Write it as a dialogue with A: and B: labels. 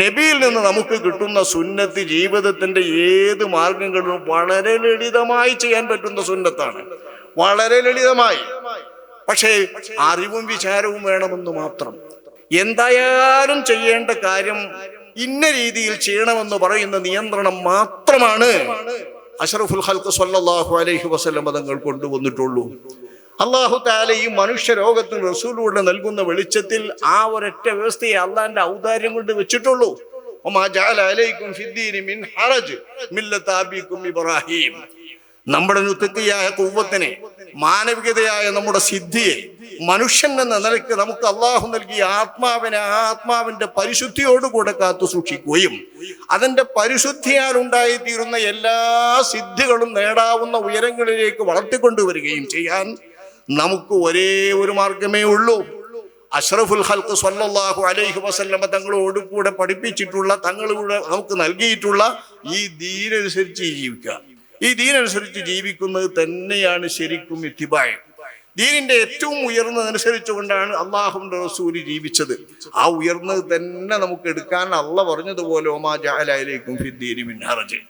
A: നബിയിൽ നിന്ന് നമുക്ക് കിട്ടുന്ന സുന്നത്ത് ജീവിതത്തിന്റെ ഏത് മാർഗങ്ങളിലും വളരെ ലളിതമായി ചെയ്യാൻ പറ്റുന്ന സുന്നത്താണ്, വളരെ ലളിതമായി. പക്ഷേ അറിവും വിചാരവും വേണമെന്ന് മാത്രം. എന്തായാലും ചെയ്യേണ്ട കാര്യം ഇന്ന രീതിയിൽ ചെയ്യണമെന്ന് പറയുന്ന നിയന്ത്രണം മാത്രമാണ് അഷ്റഫുൽ ഖൽഖ് സ്വല്ലല്ലാഹു അലൈഹി വസല്ലം തങ്ങൾ കൊണ്ടുവന്നിട്ടുള്ളൂ. അല്ലാഹു തആല ഈ മനുഷ്യ ലോകത്തിന് റസൂലിലൂടെ നൽകുന്ന വെളിച്ചത്തിൽ ആ ഒരൊറ്റ വ്യവസ്ഥയെ അള്ളാന്റെ ഔദാര്യം കൊണ്ട് വെച്ചിട്ടുള്ളൂ. വമാ ജഅല അലൈക്കും ഫിദ്ദീനി മിൻ ഹറജ് മില്ലത അബീക്കും ഇബ്രാഹിം. നമ്മുടെ നുത്ഖിയായ ഖുവ്വത്തിനെ, മാനവികതയായ നമ്മുടെ സിദ്ധിയെ, മനുഷ്യൻ എന്ന നിലയ്ക്ക് നമുക്ക് അള്ളാഹു നൽകിയ ആത്മാവിനെ ആത്മാവിന്റെ പരിശുദ്ധിയോടുകൂടെ കാത്തു സൂക്ഷിക്കുകയും അതിന്റെ പരിശുദ്ധിയാൽ ഉണ്ടായിത്തീരുന്ന എല്ലാ സിദ്ധികളും നേടാവുന്ന ഉയരങ്ങളിലേക്ക് വളർത്തിക്കൊണ്ടുവരികയും ചെയ്യാൻ നമുക്ക് ഒരേ ഒരു മാർഗമേ ഉള്ളൂ. അഷ്റഫുൽ ഖൽഖ് സ്വല്ലല്ലാഹു അലൈഹി വസല്ലം തങ്ങളോട് കൂടെ പഠിപ്പിച്ചിട്ടുള്ള, തങ്ങളിലൂടെ നമുക്ക് നൽകിയിട്ടുള്ള ഈ ദീനനുസരിച്ച് ജീവിക്കുക. ഈ ദീനനുസരിച്ച് ജീവിക്കുന്നത് തന്നെയാണ് ശരിക്കും ഇത്തിബാഅ്. ദീനിന്റെ ഏറ്റവും ഉയർന്നതനുസരിച്ചുകൊണ്ടാണ് അല്ലാഹുവിന്റെ റസൂൽ ജീവിച്ചത്. ആ ഉയർന്നത് തന്നെ നമുക്ക് എടുക്കാൻ അള്ളാഹ് പറഞ്ഞതുപോലെ വമാ ജഅല അലൈക്കും ഫിദ്ദീനി മിൻ ഹറജ്.